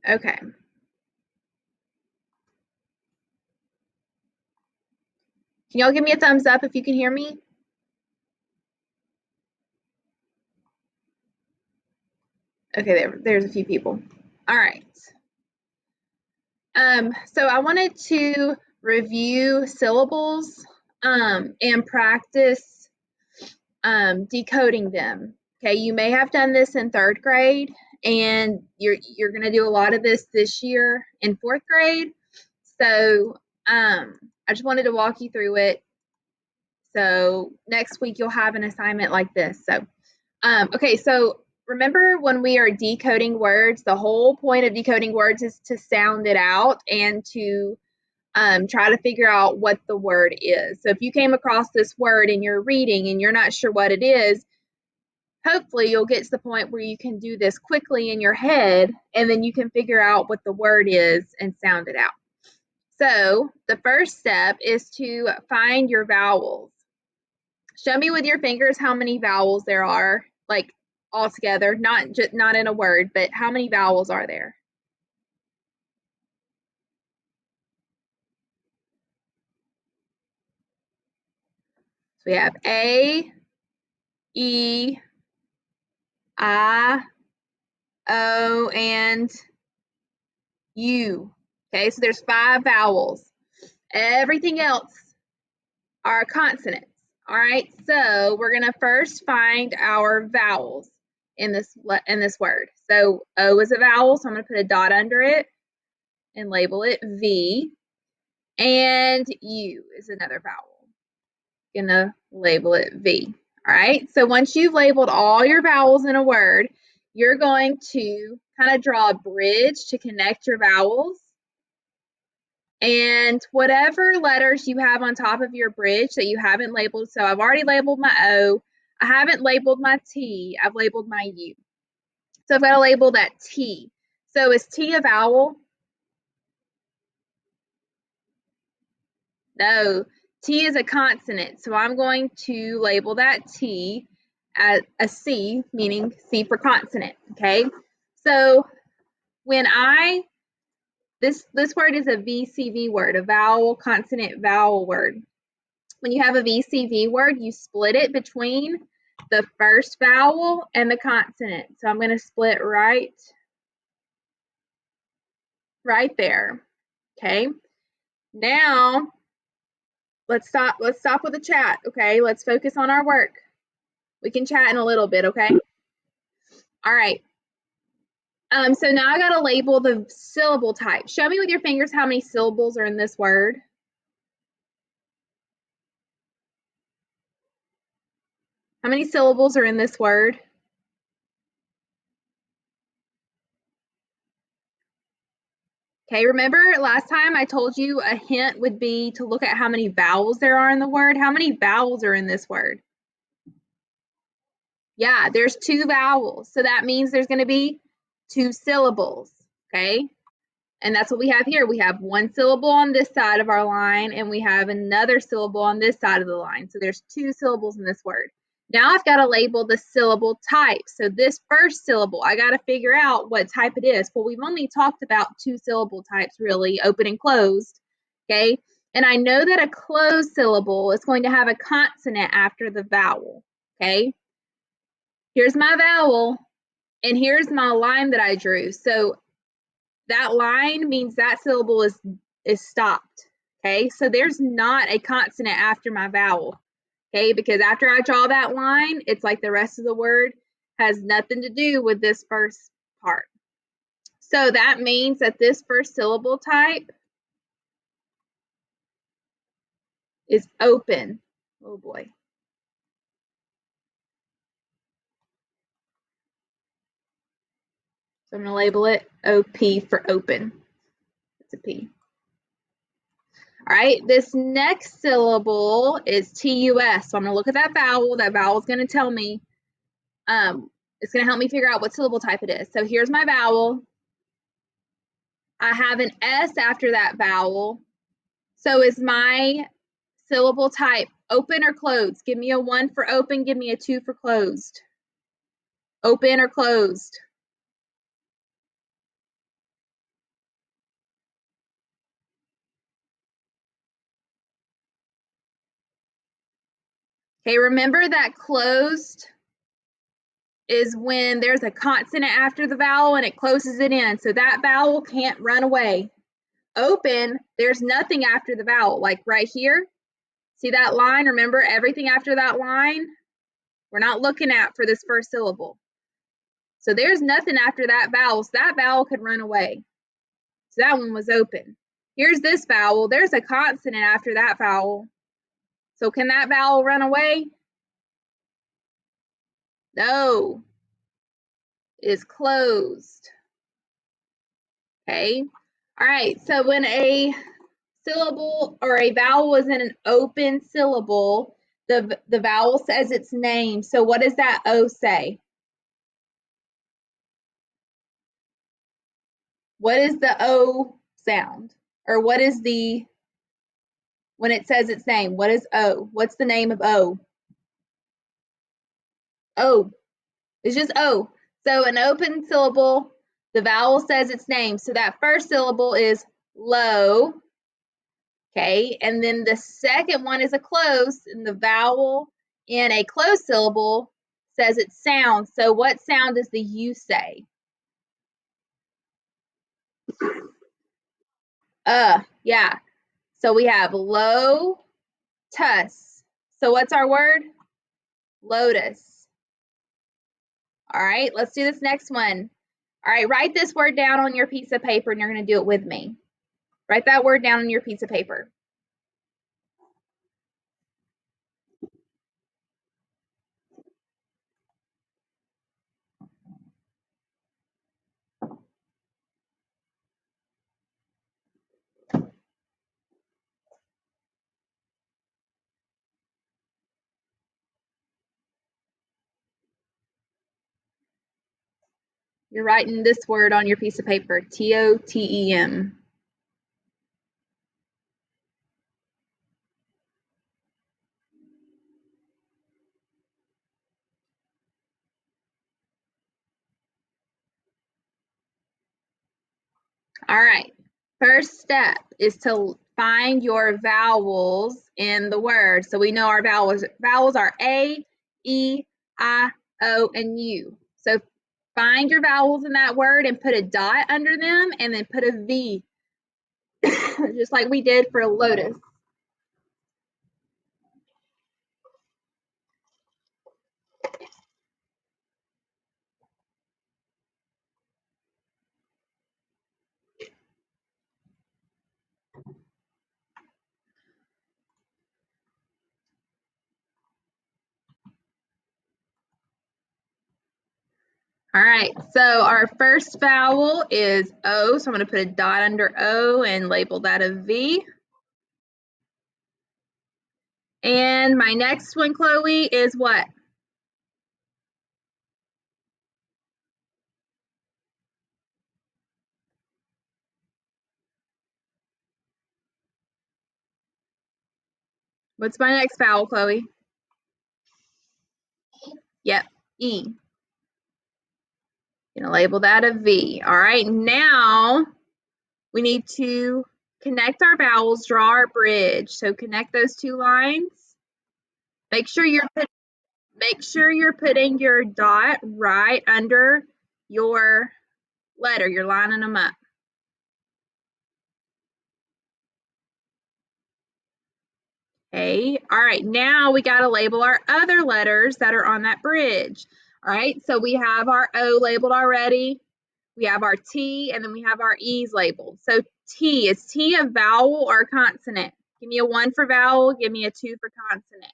Okay. Can y'all give me a thumbs up if you can hear me? Okay, there's a few people. All right. So I wanted to review syllables and practice decoding them. Okay, you may have done this in third grade, and you're going to do a lot of this year in fourth grade. So I just wanted to walk you through it. So next week you'll have an assignment like this. So okay, so remember when we are decoding words, the whole point of decoding words is to sound it out and to try to figure out what the word is. So if you came across this word in your reading and you're not sure what it is, hopefully you'll get to the point where you can do this quickly in your head and then you can figure out what the word is and sound it out. So the first step is to find your vowels. Show me with your fingers how many vowels there are, like all together, not in a word, but how many vowels are there? So we have A, E, I, O, and U. Okay, so there's 5 vowels. Everything else are consonants. All right, so we're gonna first find our vowels in this word. So O is a vowel, so I'm gonna put a dot under it and label it V. And U is another vowel. Gonna label it V. All right, so once you've labeled all your vowels in a word, you're going to kind of draw a bridge to connect your vowels. And whatever letters you have on top of your bridge that you haven't labeled, so I've already labeled my O, I haven't labeled my T, I've labeled my U. So I've got to label that T. So is T a vowel? No, T is a consonant. So I'm going to label that T as a C, meaning C for consonant. Okay. So when this word is a VCV word, a vowel consonant vowel word. When you have a VCV word, you split it between the first vowel and the consonant. So I'm going to split right there. Okay. Now let's stop with the chat. Okay. Let's focus on our work. We can chat in a little bit. Okay. All right. So now I got to label the syllable type. Show me with your fingers how many syllables are in this word. How many syllables are in this word? Okay, remember last time I told you a hint would be to look at how many vowels there are in the word. How many vowels are in this word? Yeah, there's 2 vowels. So that means there's going to be 2 syllables. Okay. And that's what we have here. We have 1 syllable on this side of our line and we have another syllable on this side of the line. So there's 2 syllables in this word. Now I've got to label the syllable type. So this first syllable, I got to figure out what type it is. Well, we've only talked about 2 syllable types really, open and closed. Okay. And I know that a closed syllable is going to have a consonant after the vowel. Okay. Here's my vowel and here's my line that I drew. So that line means that syllable is stopped. Okay, so there's not a consonant after my vowel. Okay, because after I draw that line, it's like the rest of the word has nothing to do with this first part. So that means that this first syllable type is open. Oh boy. So I'm going to label it OP for open. It's a P. All right, this next syllable is TUS. So I'm going to look at that vowel. That vowel is going to tell me, it's going to help me figure out what syllable type it is. So here's my vowel. I have an S after that vowel. So is my syllable type open or closed? Give me a 1 for open, give me a 2 for closed. Open or closed? Okay, remember that closed is when there's a consonant after the vowel and it closes it in. So that vowel can't run away. Open, there's nothing after the vowel, like right here. See that line? Remember, everything after that line, we're not looking at for this first syllable. So there's nothing after that vowel, so that vowel could run away. So that one was open. Here's this vowel. There's a consonant after that vowel. So can that vowel run away? No. It is closed. Okay. All right. So when a syllable or a vowel is in an open syllable, the vowel says its name. So what does that O say? What is the O sound? Or what is the, when it says its name, what is O? What's the name of O? O. It's just O. So an open syllable, the vowel says its name. So that first syllable is low. Okay, and then the second one is a closed, and the vowel in a closed syllable says its sound. So what sound does the U say? Yeah. So we have low, tus. So what's our word? Lotus. All right, let's do this next one. All right, write this word down on your piece of paper, and you're going to do it with me. Write that word down on your piece of paper. You're writing this word on your piece of paper, T-O-T-E-M. All right, first step is to find your vowels in the word. So we know our vowels are A, E, I, O, and U. So find your vowels in that word and put a dot under them and then put a V, just like we did for lotus. All right, so our first vowel is O, so I'm going to put a dot under O and label that a V. And my next one, Chloe, is what? What's my next vowel, Chloe? Yep, E. Gonna label that a V. All right, now we need to connect our vowels, draw our bridge. So connect those two lines. Make sure you're putting your dot right under your letter. You're lining them up. Okay, all right, now we got to label our other letters that are on that bridge. All right, so we have our O labeled already. We have our T, and then we have our E's labeled. So T, is T a vowel or a consonant? Give me a 1 for vowel, give me a 2 for consonant.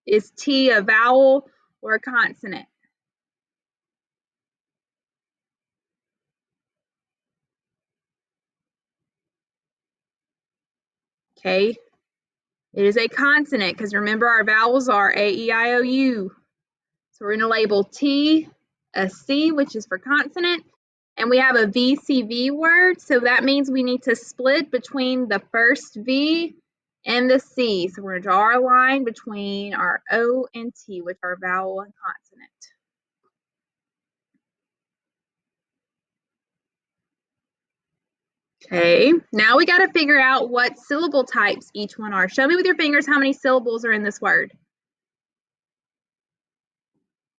Is T a vowel or a consonant? Okay, it is a consonant because remember our vowels are A, E, I, O, U. So we're going to label T a C, which is for consonant, and we have a VCV word, so that means we need to split between the first V and the C. So we're going to draw our line between our O and T, which are vowel and consonant. Okay, now we got to figure out what syllable types each one are. Show me with your fingers how many syllables are in this word.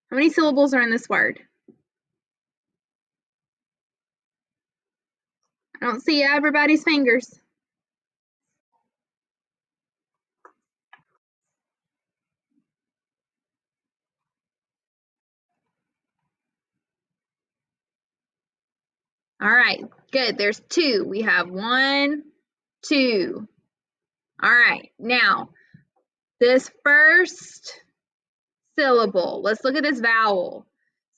How many syllables are in this word? I don't see everybody's fingers. All right, good. There's 2. We have 1, 2. All right, now this first syllable, let's look at this vowel.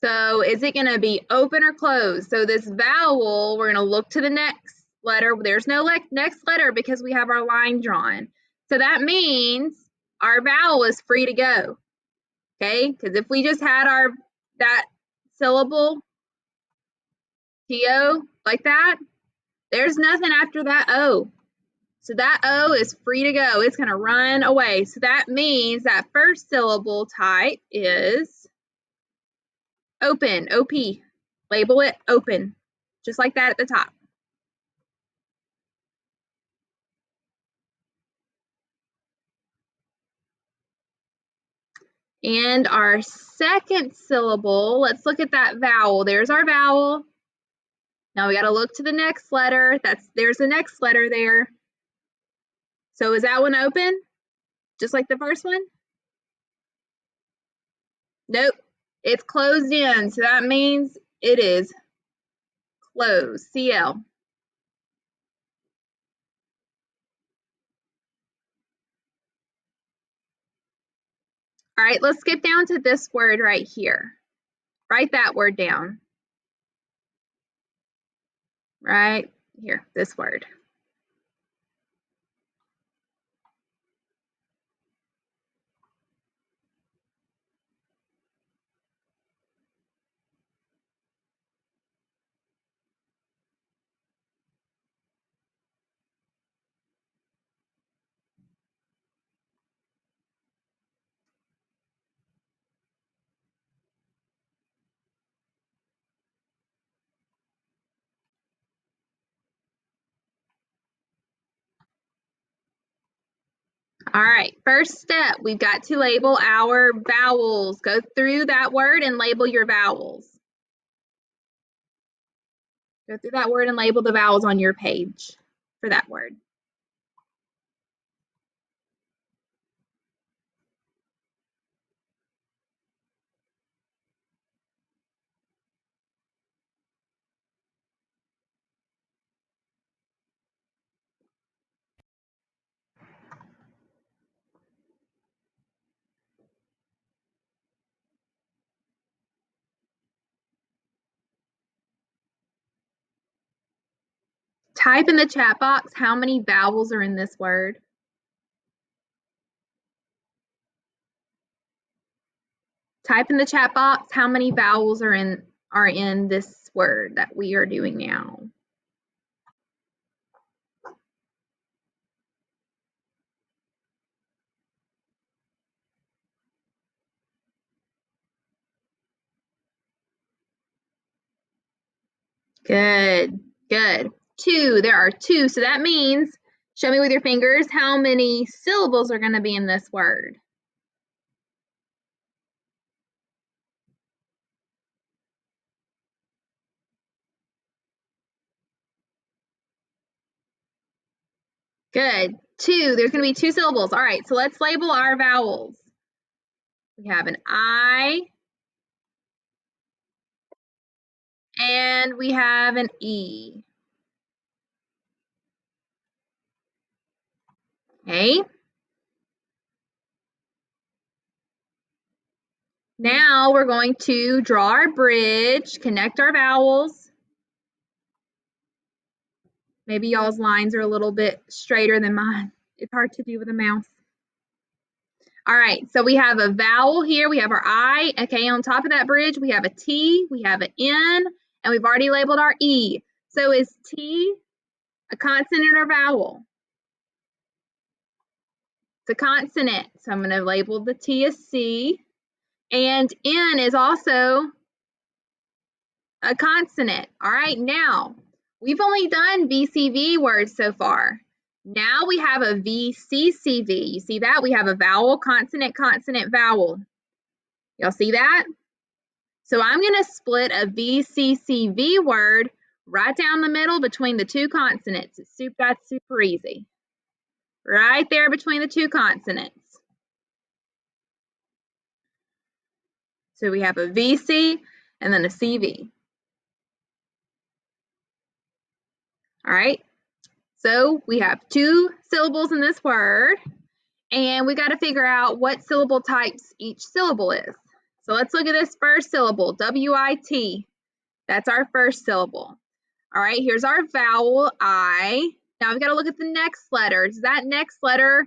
So is it going to be open or closed? So this vowel, we're going to look to the next letter. There's no next letter because we have our line drawn. So that means our vowel is free to go. Okay, because if we just had that syllable, T-O, like that, there's nothing after that O. So that O is free to go. It's going to run away. So that means that first syllable type is open, O-P. Label it open, just like that at the top. And our second syllable, let's look at that vowel. There's our vowel. Now we got to look to the next letter. There's the next letter there. So is that one open? Just like the first one? Nope. It's closed in. So that means it is closed. CL. All right, let's skip down to this word right here. Write that word down. Right here, this word. All right, first step, we've got to label our vowels. Go through that word and label your vowels. Go through that word and label the vowels on your page for that word. Type in the chat box how many vowels are in this word. Type in the chat box how many vowels are in this word that we are doing now. Good, good. 2, there are 2. So that means, show me with your fingers how many syllables are going to be in this word. Good. 2, there's going to be 2 syllables. All right, so let's label our vowels. We have an I and we have an E. Okay. Now we're going to draw our bridge, connect our vowels. Maybe y'all's lines are a little bit straighter than mine. It's hard to do with a mouse. All right, so we have a vowel here. We have our I. Okay, on top of that bridge, we have a T, we have an N, and we've already labeled our E. So is T a consonant or vowel? It's a consonant. So I'm going to label the T as C. And N is also a consonant. All right, now We've only done VCV words so far. Now we have a VCCV. You see that? We have a vowel, consonant, consonant, vowel. Y'all see that? So I'm going to split a VCCV word right down the middle between the two consonants. That's super easy. Right there between the two consonants. So we have a VC and then a CV. All right. So we have 2 syllables in this word, and we got to figure out what syllable types each syllable is. So let's look at this first syllable, W-I-T. That's our first syllable. All right, here's our vowel, I. Now we've got to look at the next letter. Does that next letter,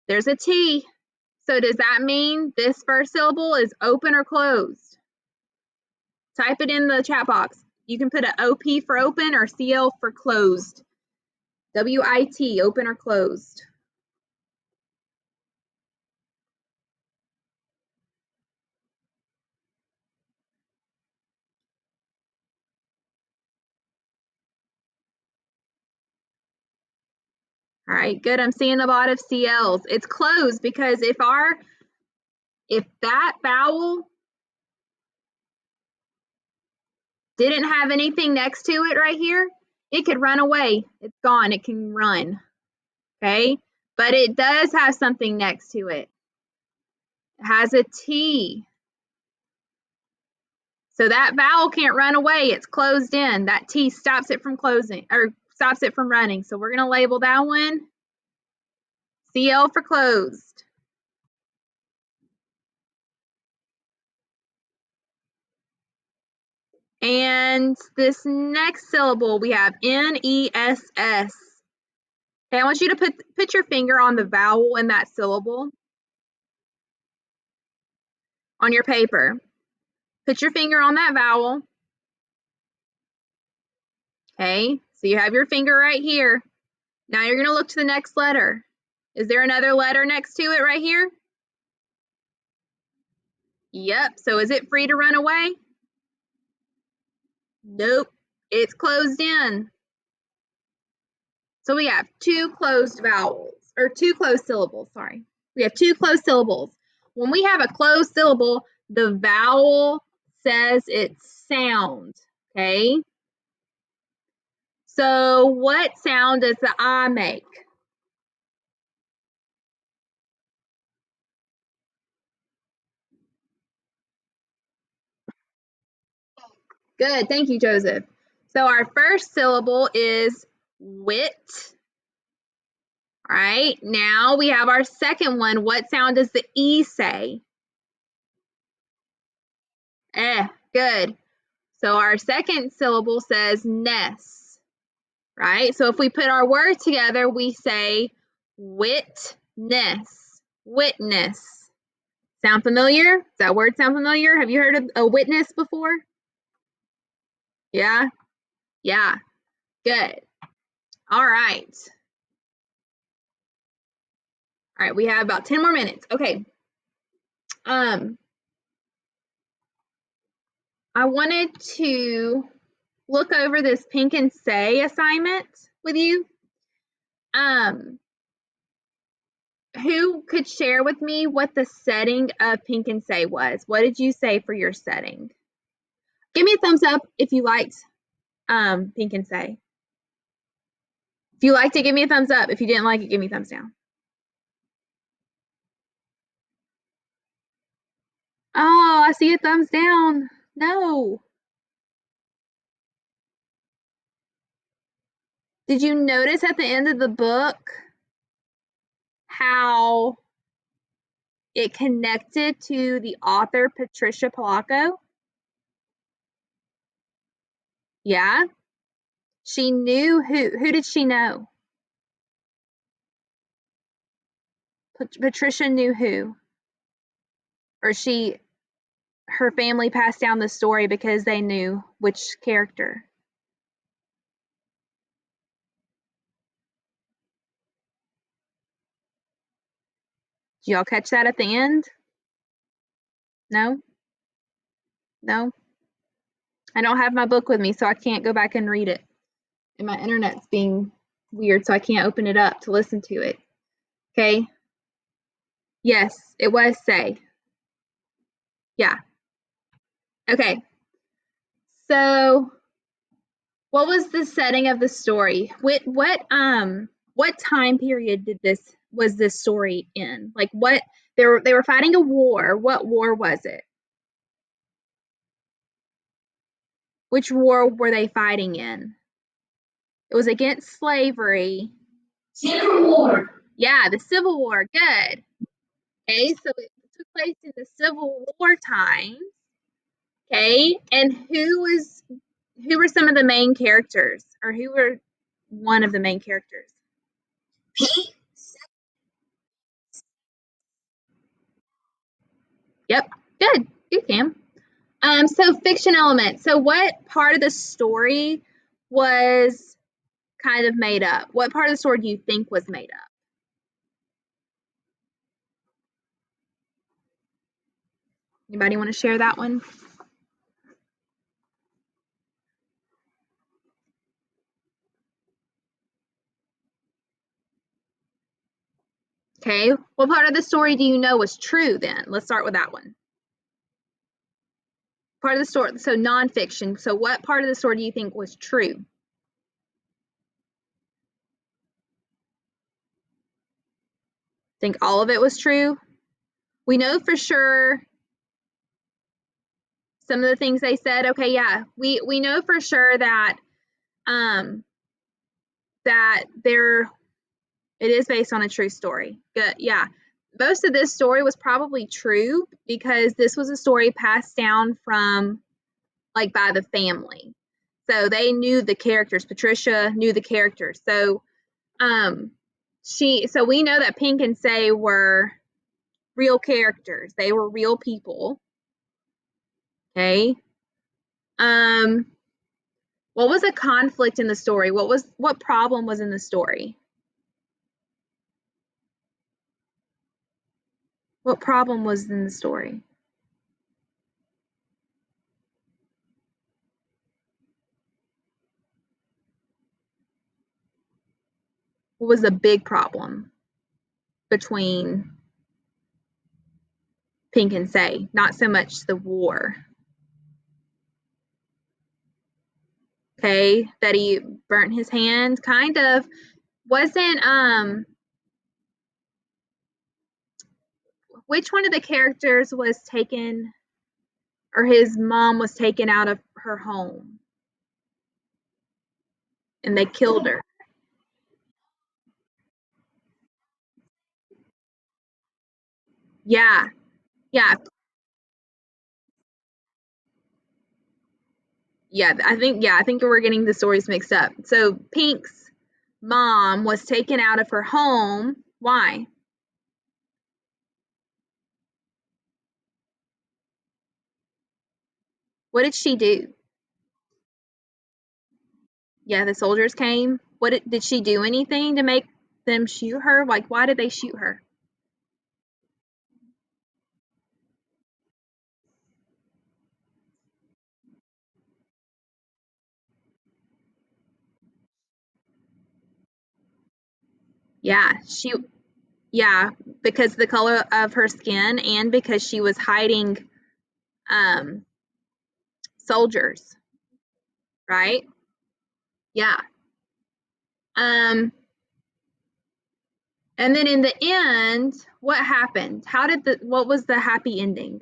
there's a T. So does that mean this first syllable is open or closed? Type it in the chat box. You can put an OP for open or CL for closed. W-I-T, open or closed. All right, good. I'm seeing a lot of CLs. It's closed because if that vowel didn't have anything next to it right here, it could run away. It's gone. It can run. Okay, but it does have something next to it. It has a T. So that vowel can't run away. It's closed in. That T stops it from closing or stops it from running. So we're going to label that one CL for closed. And this next syllable, we have N-E-S-S. Okay, I want you to put your finger on the vowel in that syllable on your paper. Put your finger on that vowel. Okay, so you have your finger right here. Now you're going to look to the next letter. Is there another letter next to it right here? Yep, so is it free to run away? Nope, it's closed in. So we have 2 closed vowels, or 2 closed syllables, sorry. We have 2 closed syllables. When we have a closed syllable, the vowel says its sound, okay? So what sound does the I make? Good, thank you, Joseph. So our first syllable is wit. All right, now we have our second one. What sound does the E say? Good. So our second syllable says ness, right? So if we put our word together, we say witness, witness. Sound familiar? Does that word sound familiar? Have you heard of a witness before? Yeah? Yeah, good. All right. All right, we have about 10 more minutes. Okay. I wanted to look over this Pink and Say assignment with you. Who could share with me what the setting of Pink and Say was? What did you say for your setting? Give me a thumbs up if you liked Pink and Say. If you liked it, give me a thumbs up. If you didn't like it, give me a thumbs down. Oh, I see a thumbs down. No. Did you notice at the end of the book how it connected to the author Patricia Polacco? Yeah. She knew who did she know? Patricia knew who? Or her family passed down the story because they knew which character? Did y'all catch that at the end? No? No? I don't have my book with me, so I can't go back and read it. And my internet's being weird, so I can't open it up to listen to it. Okay. Yes, it was say. Yeah. Okay. So, what was the setting of the story? What time period was this story in? Like what they were fighting a war. What war was it? Which war were they fighting in? It was against slavery. Civil War. Yeah, the Civil War. Good. Okay, so it took place in the Civil War times. Okay, and who were some of the main characters, or who were one of the main characters? Pink. Yep, good, Cam. So fiction element. So what part of the story was kind of made up? What part of the story do you think was made up? Anybody want to share that one? Okay, what part of the story do you know was true then? Let's start with that one. Part of the story, so nonfiction. So what part of the story do you think was true? Think all of it was true? We know for sure some of the things they said. Okay, yeah, we know for sure that that it is based on a true story. Good, yeah. Most of this story was probably true because this was a story passed down from like by the family. So they knew the characters. Patricia knew the characters. So so we know that Pink and Say were real characters. They were real people. Okay. What was a conflict in the story? What problem was in the story? What problem was in the story? What was the big problem between Pink and Say? Not so much the war. Okay, that he burnt his hand, kind of. Wasn't which one of the characters was taken, or his mom was taken out of her home and they killed her? Yeah, yeah, yeah. I think we're getting the stories mixed up. So Pink's mom was taken out of her home. Why? What did she do? Yeah, the soldiers came. Did she do anything to make them shoot her? Like, why did they shoot her? Yeah, yeah, because the color of her skin and because she was hiding um soldiers, right? Yeah. Um and then in the end, what happened? What was the happy ending?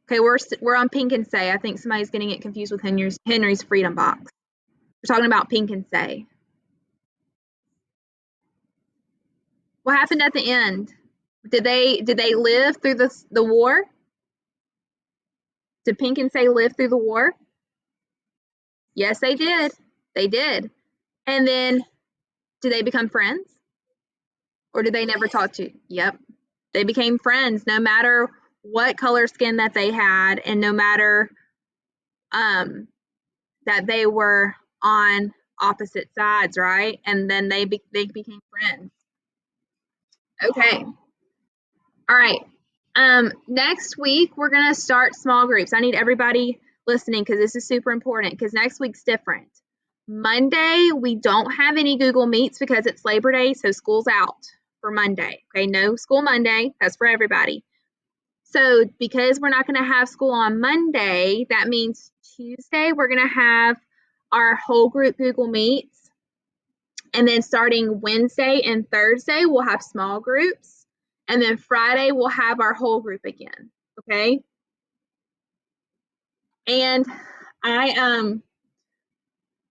Okay, we're on Pink and Say. I think somebody's getting it confused with Henry's Freedom Box. We're talking about Pink and Say. What happened at the end? Did they live through the war? Did Pink and Say live through the war? Yes, they did. They did. And then did they become friends? Or did they never talk to you? Yep. They became friends no matter what color skin that they had, and no matter that they were on opposite sides, right? And then they became friends. Okay. All right. Next week we're gonna start small groups. I need everybody listening because this is super important, because next week's different. Monday we don't have any Google Meets because it's Labor Day, so school's out for Monday. Okay, no school Monday. That's for everybody. So because we're not going to have school on Monday, that means Tuesday we're going to have our whole group Google Meets. And then starting Wednesday and Thursday, we'll have small groups. And then Friday, we'll have our whole group again. Okay. And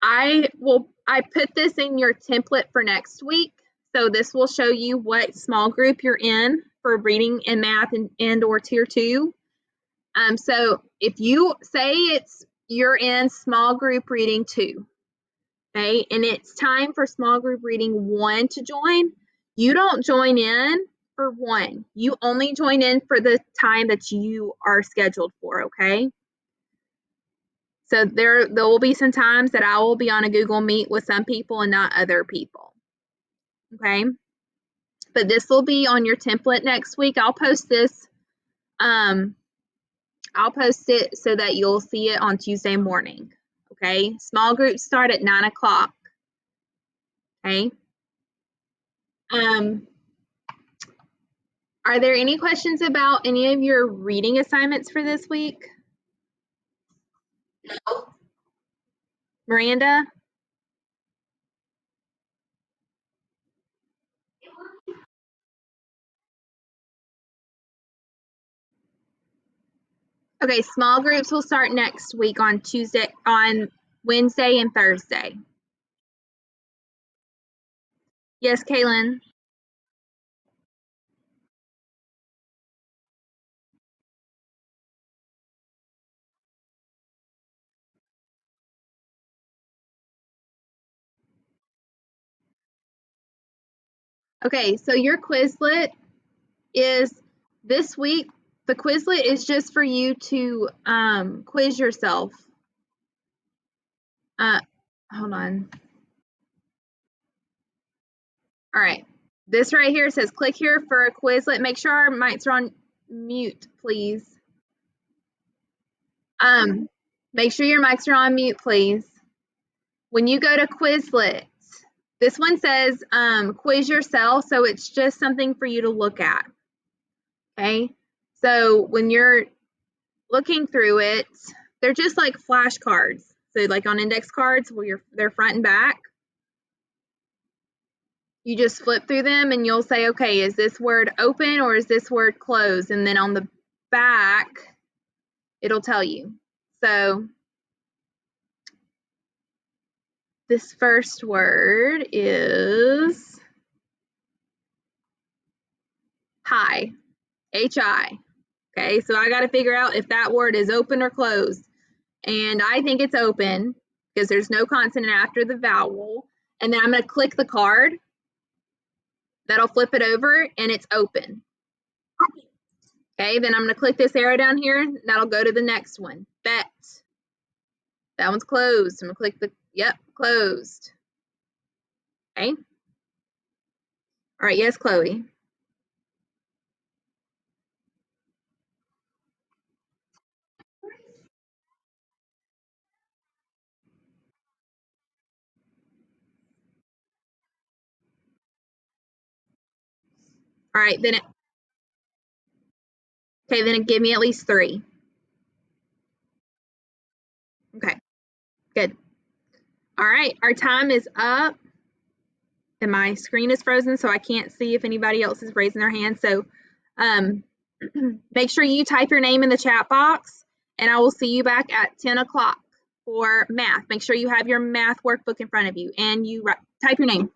I put this in your template for next week. So this will show you what small group you're in for reading and math and or tier 2. So if you say you're in small group reading 2, okay, and it's time for small group reading 1 to join, you don't join in for 1. You only join in for the time that you are scheduled for, okay? So there will be some times that I will be on a Google Meet with some people and not other people, okay? But this will be on your template next week. I'll post this. I'll post it so that you'll see it on Tuesday morning, okay? Small groups start at 9 o'clock, okay? Are there any questions about any of your reading assignments for this week? No. Miranda? Okay, small groups will start next week on Wednesday and Thursday. Yes, Kaylin? Okay, so your Quizlet is this week. The Quizlet is just for you to quiz yourself. Hold on. All right. This right here says click here for a Quizlet. Make sure our mics are on mute, please. Make sure your mics are on mute, please. When you go to Quizlet, this one says quiz yourself, so it's just something for you to look at. Okay. So when you're looking through it, they're just like flashcards. So like on index cards where they're front and back. You just flip through them and you'll say, okay, is this word open or is this word closed? And then on the back, it'll tell you. So this first word is hi, H-I. Okay, so I got to figure out if that word is open or closed. And I think it's open because there's no consonant after the vowel. And then I'm going to click the card. That'll flip it over and it's open. Okay, then I'm going to click this arrow down here. And that'll go to the next one. Bet. That one's closed. I'm going to click closed. Okay. All right, yes, Chloe. All right, then give me at least 3. Okay, good. All right, our time is up. And my screen is frozen, so I can't see if anybody else is raising their hand. So make sure you type your name in the chat box, and I will see you back at 10 o'clock for math. Make sure you have your math workbook in front of you, and you type your name.